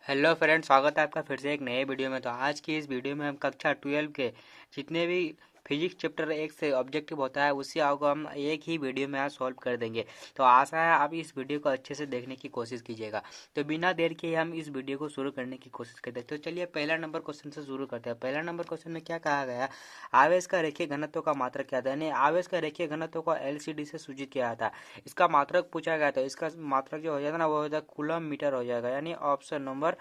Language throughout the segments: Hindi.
हेलो फ्रेंड, स्वागत है आपका फिर से एक नए वीडियो में। तो आज की इस वीडियो में हम कक्षा 12 के जितने भी फिजिक्स चैप्टर 1 से ऑब्जेक्टिव होता है उसी को हम एक ही वीडियो में आज सॉल्व कर देंगे। तो आशा है आप इस वीडियो को अच्छे से देखने की कोशिश कीजिएगा। तो बिना देर के हम इस वीडियो को शुरू करने की कोशिश करते हैं। तो चलिए पहला नंबर क्वेश्चन से शुरू करते हैं। पहला नंबर क्वेश्चन में क्या कहा गया है, आवेश का रेखीय घनत्व का मात्रक क्या था। यानी आवेश का रेखीय घनत्व को एलसीडी से सूचित किया था। इसका मात्रक पूछा गया था। इसका मात्रक जो हो जाएगा ना वो हो जाएगा कूलम मीटर हो जाएगा। यानी ऑप्शन नंबर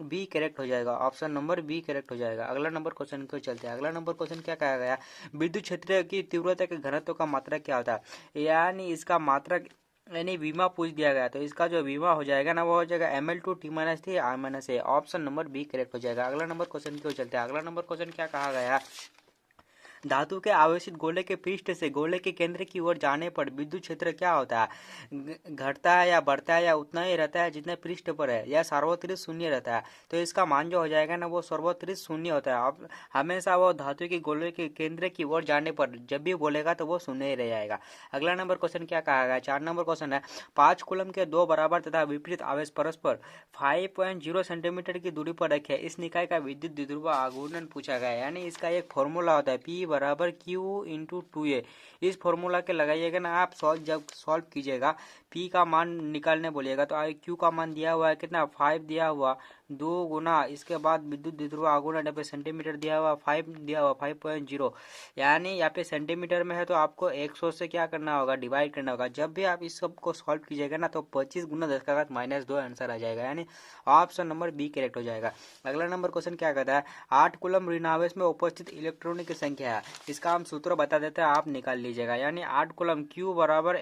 बी करेक्ट हो जाएगा। ऑप्शन नंबर बी करेक्ट हो जाएगा। अगला नंबर क्वेश्चन को चलते हैं। अगला नंबर क्वेश्चन क्या कहा गया, विद्युत क्षेत्र की तीव्रता के घनत्व का मात्रक क्या होता है। यानी इसका मात्रक यानी विमा पूछ दिया गया। तो इसका जो विमा हो जाएगा ना वो हो जाएगा ml/t-r-a। Option number B correct हो जाएगा। अगला नंबर क्वेश्चन को चलते हैं। अगला नंबर क्वेश्चन क्या कहा गया, धातु के आवेशित गोले के पृष्ठ से गोले के केंद्र की ओर जाने पर विद्युत क्षेत्र क्या होता है, घटता है या बढ़ता है या उतना ही रहता है जितने पृष्ठ पर है, या सर्वत्रित शून्य रहता है। तो इसका मान जो हो जाएगा ना वो सर्वत्रित शून्य होता है। अब हमेशा वो धातु के गोले के केंद्र की ओर जाने पर जब भी बोलेगा तो वो शून्य ही रह जाएगा। अगला नंबर क्वेश्चन क्या कहा गया, 4 नंबर क्वेश्चन है, 5 कूलम के दो बराबर तथा विपरीत आवेश परस्पर 5.0 सेंटीमीटर की दूरी पर रखे। इस निकाय का विद्युत द्विध्रुव आघूर्ण पूछा गया है। यानी इसका एक फॉर्मूला होता है P बराबर Q इंटू 2A। इस फॉर्मूला के लगाइएगा ना आप जब सॉल्व कीजिएगा P का मान निकालने बोलिएगा तो Q का मान दिया हुआ है कितना 5 दिया हुआ, 2 गुना इसके बाद विद्युत द्विध्रुव आघूर्ण यहाँ पे सेंटीमीटर दिया हुआ 5 दिया हुआ 5.0। यानी यहाँ पे सेंटीमीटर में है तो आपको 100 से क्या करना होगा, डिवाइड करना होगा। जब भी आप इस सब को सॉल्व कीजिएगा ना तो 25 गुना 10 का घात -2 आंसर आ जाएगा। यानी ऑप्शन नंबर बी करेक्ट हो जाएगा। अगला नंबर क्वेश्चन क्या कहता है, 8 कूलम ऋणावेश में उपस्थित इलेक्ट्रॉनों की संख्या है। इसका हम सूत्र बता देते हैं, आप निकाल लीजिएगा। यानी 8 कूलम क्यू बराबर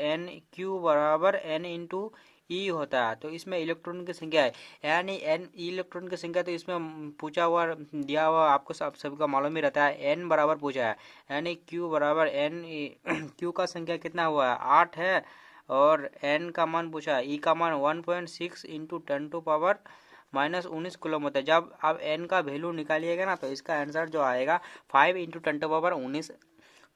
एन इंटू ई होता है। तो इसमें इलेक्ट्रॉन की संख्या है यानी एन इलेक्ट्रॉन की संख्या। तो इसमें पूछा हुआ दिया हुआ आपको सभी का मालूम ही रहता है, एन बराबर पूछा है। यानी क्यू बराबर एन क्यू का संख्या कितना हुआ है 8 है, और एन का मान पूछा है, ई का मान 1.6 इंटू 10⁻⁻19 कूलम होता है। जब आप एन का वैल्यू निकालिएगा ना तो इसका आंसर जो आएगा 5 इंटू 10⁻19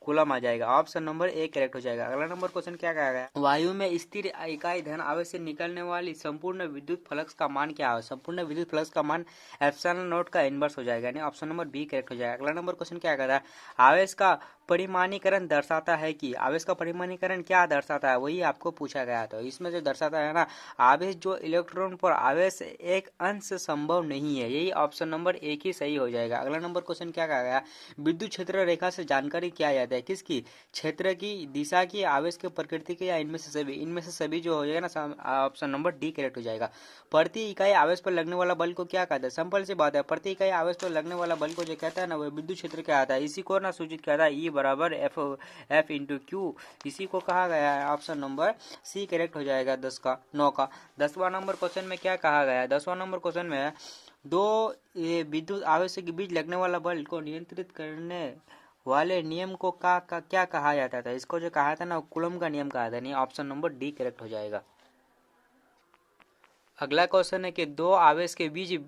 कूलम आ जाएगा। ऑप्शन नंबर ए करेक्ट हो जाएगा। अगला नंबर क्वेश्चन क्या कहा गया, वायु में स्थिर इकाई धन आवेश से निकलने वाली संपूर्ण विद्युत फ्लक्स का मान क्या है। संपूर्ण विद्युत फ्लक्स का मान एप्सिलॉन नॉट का इनवर्स हो जाएगा। यानी ऑप्शन नंबर बी करेक्ट हो जाएगा। अगला नंबर क्वेश्चन क्या कहता है, आवेश का परिमाणीकरण दर्शाता है कि आवेश का परिमाणीकरण क्या दर्शाता है, वही आपको पूछा गया। तो इसमें जो दर्शाता है ना, आवेश जो इलेक्ट्रॉन पर आवेश एक अंश संभव नहीं है। यही ऑप्शन नंबर एक ही सही हो जाएगा। अगला नंबर क्वेश्चन क्या कहा गया, विद्युत क्षेत्र रेखा से जानकारी क्या जाता है, किसकी, क्षेत्र की, दिशा की, आवेश की प्रकृति की, या इनमें से सभी जो हो जाएगा ना ऑप्शन नंबर डी करेक्ट हो जाएगा। प्रति इकाई आवेश पर लगने वाला बल को क्या कहता है, सिंपल सी बात है, प्रति इकाई आवेश पर लगने वाला बल को जो कहता है ना वो विद्युत क्षेत्र क्या आता है। इसी को ना सूचित कहता है ई बराबर एफ इंटू क्यू। इसी को कहा गया है। ऑप्शन नंबर सी करेक्ट हो जाएगा 9 का। 10वां नंबर क्वेश्चन में क्या कहा गया है, 10वां नंबर क्वेश्चन में दो विद्युत आवेश के बीच लगने वाला बल को नियंत्रित करने वाले नियम को क्या कहा जाता था। इसको जो कहा था ना कूलम का नियम कहा था। नहीं, ऑप्शन नंबर डी करेक्ट हो जाएगा। अगला क्वेश्चन है कि दो आवेश के बीच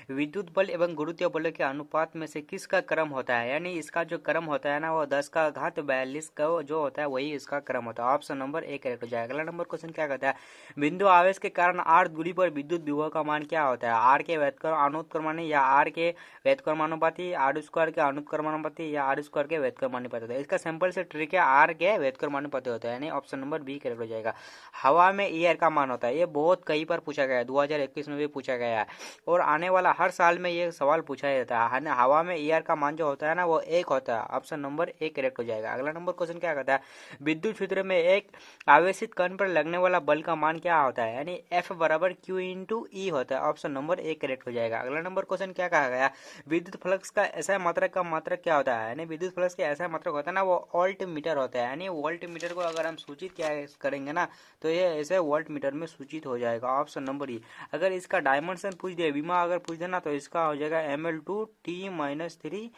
विद्युत बल एवं गुरुत्वीय बलों के अनुपात में से किसका क्रम होता है। यानी इसका जो क्रम होता है ना वो 10 का घात 42 का जो होता है वही इसका क्रम होता है। ऑप्शन नंबर ए करेक्ट हो जाएगा। अगला नंबर क्वेश्चन क्या कहता है, बिंदु आवेश के कारण आर दूरी पर विद्युत विभव का मान क्या होता है। आर के अनुत्क्रमणी या आर के व्युत्क्रमानुपाती, आर स्क्वायर के अनुत्क्रमानुपाती, या आर स्क्वायर के व्युत्क्रमानुपाती होता है। इसका सिंपल से ट्रिक है, आर के व्युत्क्रमानुपाती होता है। यानी ऑप्शन नंबर बी करेक्ट हो जाएगा। हवा में एयर का मान होता है, ये बहुत कई बार पूछा गया है, 2021 में भी पूछा गया है और आने वाला हर साल में ये सवाल पूछा जाता है। हवा में एयर का मान जो होता है ना वो 1 होता है। ऑप्शन नंबर ए करेक्ट हो जाएगा। अगला नंबर क्वेश्चन क्या कहता है, विद्युत क्षेत्र में एक आवेशित कण पर लगने वाला बल का मान क्या होता है। यानी एफ बराबर क्यू इंटू ई होता है। ऑप्शन नंबर ए करेक्ट हो जाएगा। अगला नंबर क्वेश्चन क्या कहा गया, विद्युत फ्लक्स का ऐसा मात्रक का मात्रक क्या होता है। यानी विद्युत फ्लक्स का ऐसा मात्रक होता है ना वो वोल्ट मीटर होता है। यानी वोल्ट मीटर को अगर हम सूचित क्या करेंगे ना तो ये ऐसे वोल्ट मीटर में सूचित हो जाएगा। ऑप्शन नंबर ई। अगर इसका डायमेंशन पूछ दिया, विमा अगर पूछ देना तो इसका हो जाएगा ml/t-3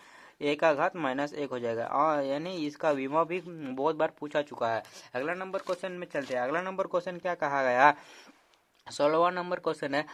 ए का घात -1 हो जाएगा। यानी इसका विमा भी बहुत बार पूछा चुका है। अगला नंबर क्वेश्चन में चलते हैं। अगला नंबर क्वेश्चन क्या कहा गया, 16वां नंबर क्वेश्चन है,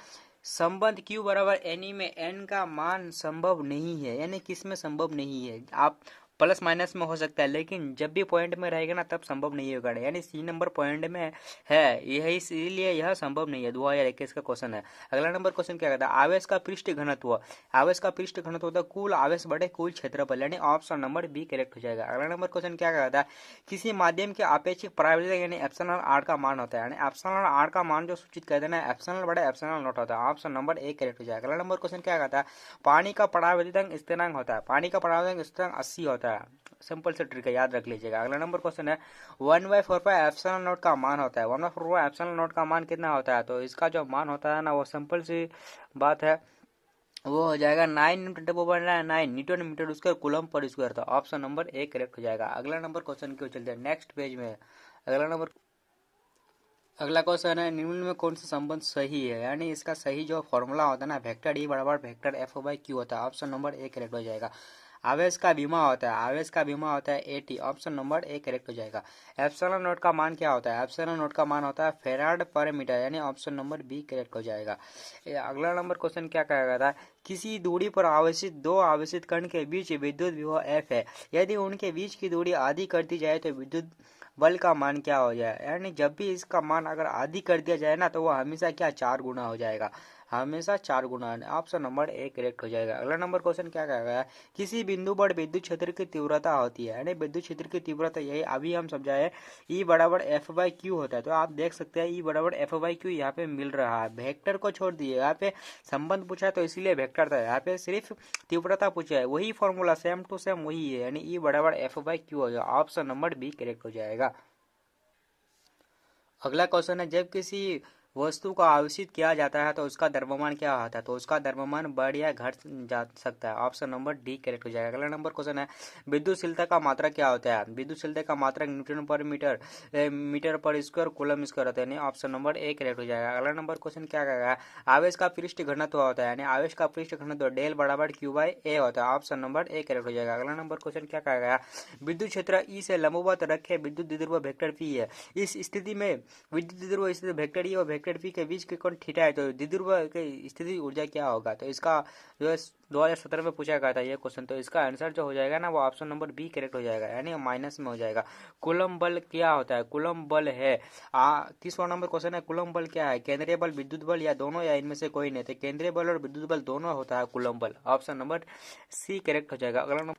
संबंध Q बराबर एन में एन का मान संभव नहीं है। यानी किस में संभव नहीं है, आप प्लस माइनस में हो सकता है, लेकिन जब भी पॉइंट में रहेगा ना तब संभव नहीं होगा, यानी सी नंबर पॉइंट में है, यही इसीलिए यह संभव नहीं है। 2021 का क्वेश्चन है। अगला नंबर क्वेश्चन क्या कहता है, आवेश का पृष्ठ घनत्व। आवेश का पृष्ठ घनत्व होता है कुल आवेश बटे कुल क्षेत्रफल, यानी ऑप्शन नंबर बी करेक्ट हो जाएगा। अगला नंबर क्वेश्चन क्या कहता है, किसी माध्यम के आपेक्षिक परावर्तक यानी एप्सिलॉन आर का मान होता है, यानी एप्सिलॉन आर का मान जो सूचित कर देना है एप्सिलॉन बटे एप्सिलॉन नॉट होता है। ऑप्शन नंबर ए करेक्ट हो जाएगा। अगला नंबर क्वेश्चन क्या कहता है, पानी का परावर्तक स्थिरांक होता है, पानी का परावर्तक स्थिरांक 80 होता है। सिंपल से ट्रिक है, याद रख लीजिएगा। अगला नंबर क्वेश्चन है 1/4 एप्सिलॉन नॉट का मान होता है, 1/4 एप्सिलॉन नॉट का मान कितना होता है, तो इसका जो मान होता है ना वो सिंपल सी बात है, वो हो जाएगा 9 न्यूटन मीटर स्क्वायर कूलम पर स्क्वायर। था ऑप्शन नंबर ए करेक्ट हो जाएगा। अगला नंबर क्वेश्चन क्यों चलते हैं नेक्स्ट पेज में। अगला क्वेश्चन है निम्न में कौन सा संबंध सही है, यानी इसका सही जो फॉर्मूला होता है ना वेक्टर ई बराबर वेक्टर एफ बाई क्यू होता है। ऑप्शन नंबर ए करेक्ट हो जाएगा। आवेश का बीमा होता है, आवेश का बीमा होता है eighty. Option number A correct हो जाएगा। एप्सिलॉन नॉट का मान क्या होता है, एप्सिलॉन नॉट का मान होता है फैराड पर मीटर, यानी ऑप्शन नंबर बी करेक्ट हो जाएगा। अगला नंबर क्वेश्चन क्या कहेगा था, किसी दूरी पर आवेशित दो आवेशित कण के बीच विद्युत विभव एफ है, यदि उनके बीच की दूरी आधी कर दी जाए तो विद्युत बल का मान क्या हो जाए, यानी जब भी इसका मान अगर आधी कर दिया जाए ना तो वह हमेशा क्या 4 गुना हो जाएगा, हमेशा 4 गुना। ऑप्शन नंबर ए करेक्ट हो जाएगा। अगला नंबर क्वेश्चन क्या कहेगा, किसी बिंदु पर विद्युत क्षेत्र की तीव्रता होती है, यानी विद्युत क्षेत्र की तीव्रता यही अभी हम समझाए ई बराबर एफ बाई क्यू होता है। तो आप देख सकते हैं ई बराबर एफ बाई क्यू यहाँ पे मिल रहा है। वेक्टर को छोड़ दिए, यहाँ पे संबंध पूछा है तो इसीलिए वेक्टर था, यहाँ पे सिर्फ तीव्रता पूछा है, वही फॉर्मूला सेम टू सेम वही है, यानी ई बराबर एफ बाई क्यू हो जाएगा। ऑप्शन नंबर बी करेक्ट हो जाएगा। अगला क्वेश्चन है जब किसी वस्तु को आवेशित किया जाता है तो उसका द्रव्यमान क्या होता है, तो उसका द्रव्यमान बढ़ या घट जा सकता है। ऑप्शन नंबर डी करेक्ट हो जाएगा। अगला नंबर क्वेश्चन है विद्युतशीलता का मात्रक क्या होता है, विद्युतशीलता का मात्रक न्यूटन पर मीटर पर स्क्वायर कूलम स्क्वायर होता है, यानी ऑप्शन नंबर ए करेक्ट हो जाएगा। अगला नंबर क्वेश्चन क्या कहेगा, आवेश का पृष्ठ घनत्व होता है, यानी आवेश का पृष्ठ घनत्व डेल बराबर क्यू बाई ए होता है। ऑप्शन नंबर ए करेक्ट हो जाएगा। अगला नंबर क्वेश्चन क्या कहेगा, विद्युत क्षेत्र ई से लंबवत रखे विद्युत द्विध्रुव वेक्टर पी है, इस स्थिति में विद्युत द्विध्रुव स्थिति वेक्टर ई और वेक्टर पी के बीच के कोण थीटा है, तो द्विध्रुव की स्थिति ऊर्जा क्या होगा, तो इसका जो है 2017 में पूछा गया था ये क्वेश्चन, तो इसका आंसर जो हो जाएगा ना वो ऑप्शन नंबर बी करेक्ट हो जाएगा, यानी माइनस में हो जाएगा। कूलम बल क्या होता है, कूलम बल है 30वां नंबर क्वेश्चन है कूलम बल क्या है, केंद्रीय बल विद्युत बल या दोनों या इनमें से कोई नहीं, तो केंद्रीय बल और विद्युत बल दोनों होता है कूलम बल। ऑप्शन नंबर सी करेक्ट हो जाएगा।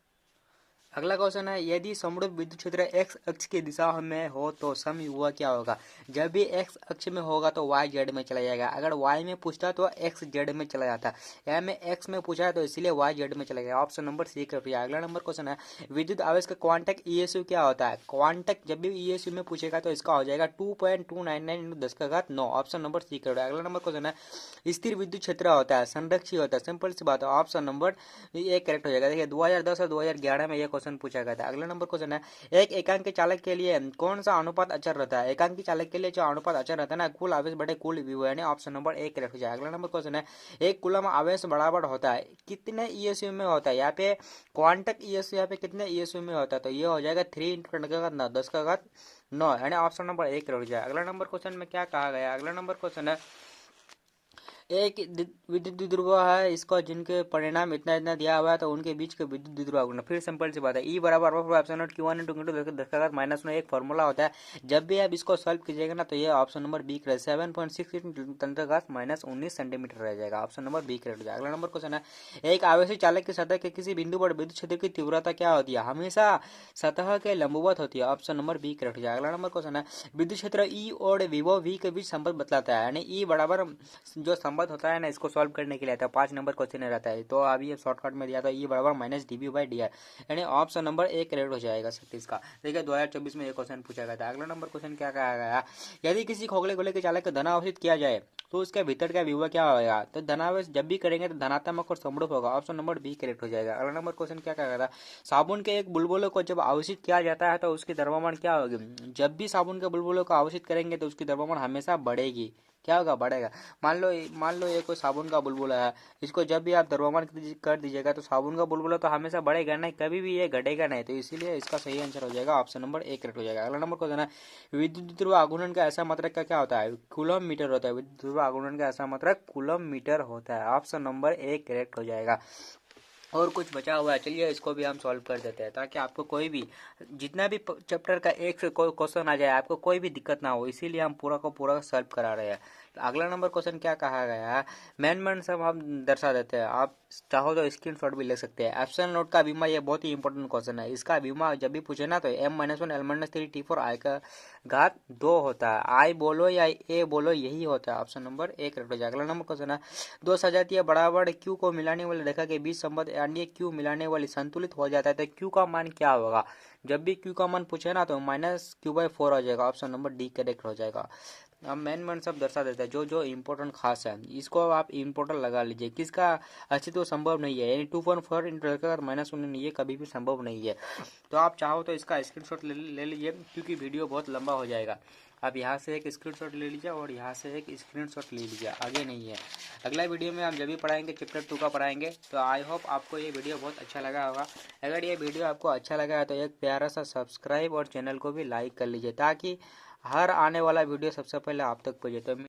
अगला क्वेश्चन है यदि समरूप विद्युत क्षेत्र एक्स अक्ष की दिशा में हो तो सम हुआ क्या होगा, जब भी एक्स अक्ष में होगा तो वाई जेड में चला जाएगा, अगर वाई में पूछता तो एक्स जेड में चला जाता, यहाँ में एक्स में पूछा है तो इसीलिए वाई जेड में चला गया। ऑप्शन नंबर सी कर दिया। अगला नंबर क्वेश्चन है विद्युत आवेश का क्वांटक ईएसयू क्या होता है, क्वांटक जब भी ईएसयू में पूछेगा तो इसका हो जाएगा 2.299 × 10⁻9। ऑप्शन नंबर सी कर। अगला नंबर क्वेश्चन है स्थिर विद्युत क्षेत्र होता है संरक्षित होता है, सिंपल सी बात है, ऑप्शन नंबर ए करेक्ट हो जाएगा। देखिए 2010 और 2011 में यह क्वेश्चन पूछा गया था। अगला नंबर क्वेश्चन है एक एकांकी चालक के लिए कौन सा अनुपात अचर रहता है, एकांकी चालक के लिए जो अनुपात अचर रहता है ना कुल आवेश बटे कुल विभव, यानी ऑप्शन नंबर ए करेक्ट हो जाएगा। अगला नंबर क्वेश्चन है एक कूलम आवेश बराबर होता है कितने ईएसयू में होता है, यहाँ पे क्वांटक ईएसयू यहाँ पे कितने ईएसयू में होता है, तो ये हो जाएगा 3 × 10⁻9, यानी ऑप्शन नंबर ए करेक्ट हो जाएगा। अगला नंबर क्वेश्चन में क्या कहा गया, अगला नंबर क्वेश्चन है एक विद्युत द्विध्रुव है इसको जिनके परिणाम इतना इतना दिया हुआ है तो उनके बीच के विद्युत द्विध्रुव गुना, फिर सिंपल सी बात है ई बराबर एप्सिलॉन नॉट q1 × 10⁻⁻9 एक फॉर्मूला होता है, जब भी आप इसको सॉल्व कीजिएगा ना तो ये option number B correct 7.68 × 10⁻19 centimetre रह जाएगा। ऑप्शन नंबर बी करेक्ट हो जाएगा। अगला नंबर क्वेश्चन है एक आवेशित चालक की सतह के किसी बिंदु पर विद्युत क्षेत्र की तीव्रता क्या होती है, हमेशा सतह के लंबवत होती है। ऑप्शन नंबर बी करेक्ट हो जाएगा। अगला नंबर क्वेश्चन है विद्युत क्षेत्र ई और विभव वी के बीच संबंध बतलाता है, यानी ई बराबर जो संबंध होता है ना इसको सॉल्व करने के लिए आता है 5 नंबर क्वेश्चन रहता है, तो अभी ये शॉर्टकट में दिया था ई बराबर -dv/dr, यानी ऑप्शन नंबर ए करेक्ट हो जाएगा 36 का। देखिए 2024 में ये क्वेश्चन पूछा गया था। अगला नंबर क्वेश्चन क्या कहा गया, यदि किसी खोखले गोले के चालक को धनावेशित किया जाए तो उसके भीतर का विभव क्या होगा, तो धनावेश जब भी करेंगे तो धनात्मक और समरूप होगा। ऑप्शन नंबर बी करेक्ट हो जाएगा। अगला नंबर क्वेश्चन क्या कहा गया था, साबुन के एक बुलबुले को जब आवेशित किया जाता है तो उसकी द्रव्यमान क्या होगी, जब भी साबुन के बुलबुले को आवेशित करेंगे तो उसकी द्रव्यमान हमेशा बढ़ेगी, क्या होगा बढ़ेगा। मान लो ये कोई साबुन का बुलबुला है, इसको जब भी आप द्रव्यमान कर दीजिएगा तो साबुन का बुलबुला तो हमेशा बढ़ेगा नहीं, कभी भी ये घटेगा नहीं, तो इसीलिए इसका सही आंसर हो जाएगा ऑप्शन नंबर ए करेक्ट हो जाएगा। अगला नंबर क्वेश्चन है विद्युत द्विध्रुव आघूर्ण का ऐसा मात्रक का क्या होता है, कूलम मीटर होता है, विद्युत द्विध्रुव आघूर्ण का ऐसा मात्रक कूलम मीटर होता है। ऑप्शन नंबर ए करेक्ट हो जाएगा। और कुछ बचा हुआ है, चलिए इसको भी हम सॉल्व कर देते हैं, ताकि आपको कोई भी जितना भी चैप्टर का एक से कोई क्वेश्चन आ जाए, आपको कोई भी दिक्कत ना हो, इसीलिए हम पूरा को पूरा सॉल्व करा रहे हैं। तो अगला नंबर क्वेश्चन क्या कहा गया है, मेन सब हम दर्शा देते हैं, आप चाहो तो स्क्रीनशॉट भी ले सकते हैं। एप्सिलॉन नोट का बीमा, ये बहुत ही इंपॉर्टेंट क्वेश्चन है। इसका बीमा जब भी पूछे ना तो m-1 l-3 t4 i का घात 2 होता है। आई बोलो या ए बोलो, यही होता है। ऑप्शन नंबर 1 करेक्ट हो जाएगा। अगला नंबर क्वेश्चन है, दो सजातीय बराबर क्यू को मिलाने वाली रेखा के बीच संबंध यानी क्यू मिलाने वाली संतुलित हो जाता है, तो क्यू का मान क्या होगा? जब भी क्यू का मान पूछे ना तो -q/4 हो जाएगा। ऑप्शन नंबर डी करेक्ट हो जाएगा। अब मेन सब दर्शा देता है, जो जो इम्पोर्टेंट खास है इसको आप इम्पोर्टेंट लगा लीजिए। किसका अस्तित्व संभव नहीं है, यानी 2.4 इंटू -1 ये कभी भी संभव नहीं है। तो आप चाहो तो इसका स्क्रीनशॉट ले लीजिए, क्योंकि वीडियो बहुत लंबा हो जाएगा। आप यहाँ से एक स्क्रीनशॉट ले लीजिए और यहाँ से एक स्क्रीनशॉट ले लीजिए, आगे नहीं है। अगला वीडियो में हम जब भी पढ़ाएंगे चैप्टर 2 का पढ़ाएंगे। तो आई होप आपको ये वीडियो बहुत अच्छा लगा होगा। अगर ये वीडियो आपको अच्छा लगा है तो एक प्यारा सा सब्सक्राइब और चैनल को भी लाइक कर लीजिए, ताकि हर आने वाला वीडियो सबसे पहले आप तक पहुँचे। तो